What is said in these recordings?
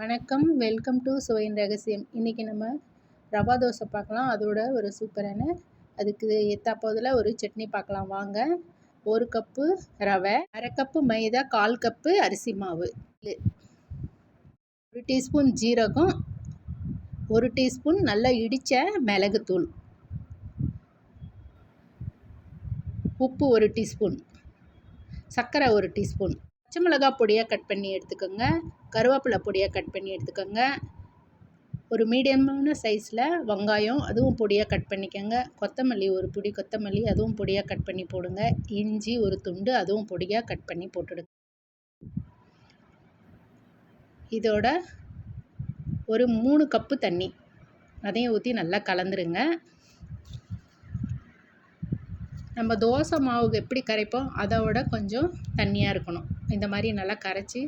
வணக்கம், welcome to சுவையின் ரகசியம். இன்றைக்கி நம்ம ரவா தோசை பார்க்கலாம். அதோட ஒரு சூப்பரான அதுக்கு ஏற்றாப்போதில் ஒரு சட்னி பார்க்கலாம் வாங்க. 1 கப்பு ரவை, அரை கப்பு மைதா, 1/4 கப்பு அரிசி மாவு, 1 டீஸ்பூன் ஜீரகம், 1 டீஸ்பூன் நல்லா இடித்த மிளகுத்தூள், உப்பு 1 டீஸ்பூன், சர்க்கரை 1 டீஸ்பூன், பச்சை மிளகாய் பொடியாக கட் பண்ணி எடுத்துக்கோங்க, கருவேப்பிலை பொடியாக கட் பண்ணி எடுத்துக்கோங்க, ஒரு மீடியமான சைஸில் வெங்காயம் அதுவும் பொடியாக கட் பண்ணிக்கோங்க, கொத்தமல்லி 1 பிடி கொத்தமல்லி அதுவும் பொடியாக கட் பண்ணி போடுங்க, இஞ்சி 1 துண்டு அதுவும் பொடியாக கட் பண்ணி போட்டுடுங்க. இதோட ஒரு 3 கப்பு தண்ணி அதையும் ஊற்றி நல்லா கலந்துருங்க. நம்ம தோசை மாவுக்கு எப்படி கரைப்போம் அதோட கொஞ்சம் தண்ணியாக இருக்கணும். இந்த மாதிரி நல்லா கரைச்சி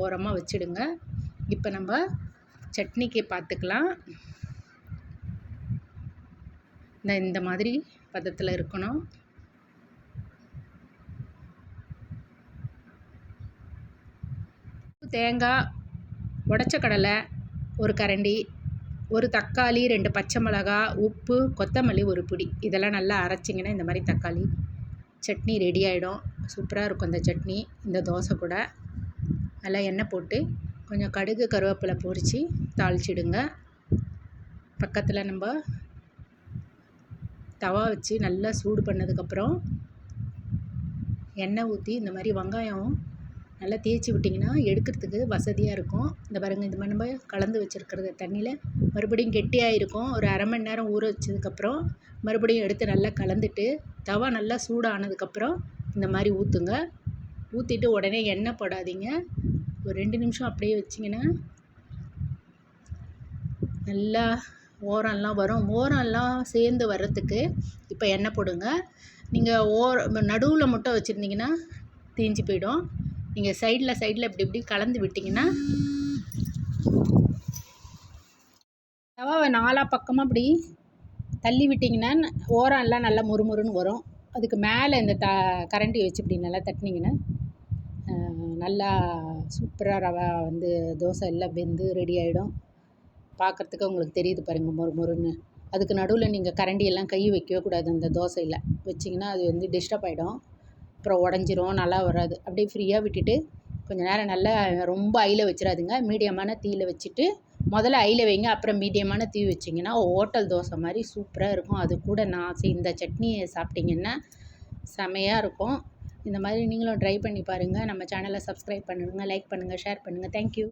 ஓரமாக வச்சுடுங்க. இப்போ நம்ம சட்னிக்கு பார்த்துக்கலாம். இந்த மாதிரி பதத்தில் இருக்கணும். தேங்காய், உடைச்ச கடலை 1 கரண்டி, 1 தக்காளி, 2 பச்சை மிளகா, உப்பு, கொத்தமல்லி 1 பிடி, இதெல்லாம் நல்லா அரைச்சிங்கன்னா இந்த மாதிரி தக்காளி சட்னி ரெடி ஆகிடும். சூப்பராக இருக்கும் இந்த சட்னி. இந்த தோசை கூட நல்லா எண்ணெய் போட்டு கொஞ்சம் கடுகு கருவேப்பிலை பொரித்து தாளிச்சிடுங்க. பக்கத்தில் நம்ம தவா வச்சு நல்லா சூடு பண்ணதுக்கப்புறம் எண்ணெய் ஊற்றி இந்த மாதிரி வெங்காயம் நல்லா தேய்ச்சி விட்டிங்கன்னா எடுக்கிறதுக்கு வசதியாக இருக்கும். இந்த பாருங்கள், இந்த மாதிரி நம்ம கலந்து வச்சுருக்கிறது தண்ணியில் மறுபடியும் கெட்டியாக இருக்கும். ஒரு அரை மணி நேரம் ஊற வச்சதுக்கப்புறம் மறுபடியும் எடுத்து நல்லா கலந்துட்டு தவா நல்லா சூடானதுக்கப்புறம் இந்த மாதிரி ஊற்றுங்க. ஊற்றிட்டு உடனே எண்ணெய் போடாதீங்க. ஒரு 2 நிமிஷம் அப்படியே வச்சிங்கன்னா நல்லா ஓரம்லாம் வரும். ஓரம்லாம் சேர்ந்து வர்றதுக்கு இப்போ எண்ணெய் போடுங்க. நீங்கள் நடுவில் மட்டும் வச்சுருந்தீங்கன்னா தீஞ்சு போயிடும். நீங்கள் சைடில் இப்படி கலந்து விட்டிங்கன்னா தவாவை 4 பக்கமாக இப்படி தள்ளி விட்டிங்கன்னா ஓரம் எல்லாம் நல்லா முறுமுறுன்னு வரும். அதுக்கு மேலே இந்த கரண்டி வச்சு இப்படி நல்லா தட்டினீங்கன்னா நல்லா சூப்பராக ரவா தோசை எல்லாம் வெந்து ரெடி ஆகிடும். பார்க்குறதுக்கு உங்களுக்கு தெரியுது பாருங்கள், மொறுன்னு. அதுக்கு நடுவில் நீங்கள் கரண்டியெல்லாம் கை வைக்கவே கூடாது. அந்த தோசையில் வச்சிங்கன்னா அது டிஸ்டர்ப் ஆகிடும், அப்புறம் உடஞ்சிரும், நல்லா வராது. அப்படியே ஃப்ரீயாக விட்டுட்டு கொஞ்சம் நேரம் நல்லா ரொம்ப ஐயில் வச்சிடாதுங்க, மீடியமான தீயில் வச்சுட்டு முதல்ல ஐயில் வைங்க, அப்புறம் மீடியமான தீ வச்சிங்கன்னா ஹோட்டல் தோசை மாதிரி சூப்பராக இருக்கும். அது கூட இந்த சட்னியை சாப்பிட்டிங்கன்னா செமையாக இருக்கும். இந்த மாதிரி நீங்களும் ட்ரை பண்ணி பாருங்கள். நம்ம சேனலை சப்ஸ்கிரைப் பண்ணுங்கள், லைக் பண்ணுங்கள், ஷேர் பண்ணுங்கள். தேங்க்யூ.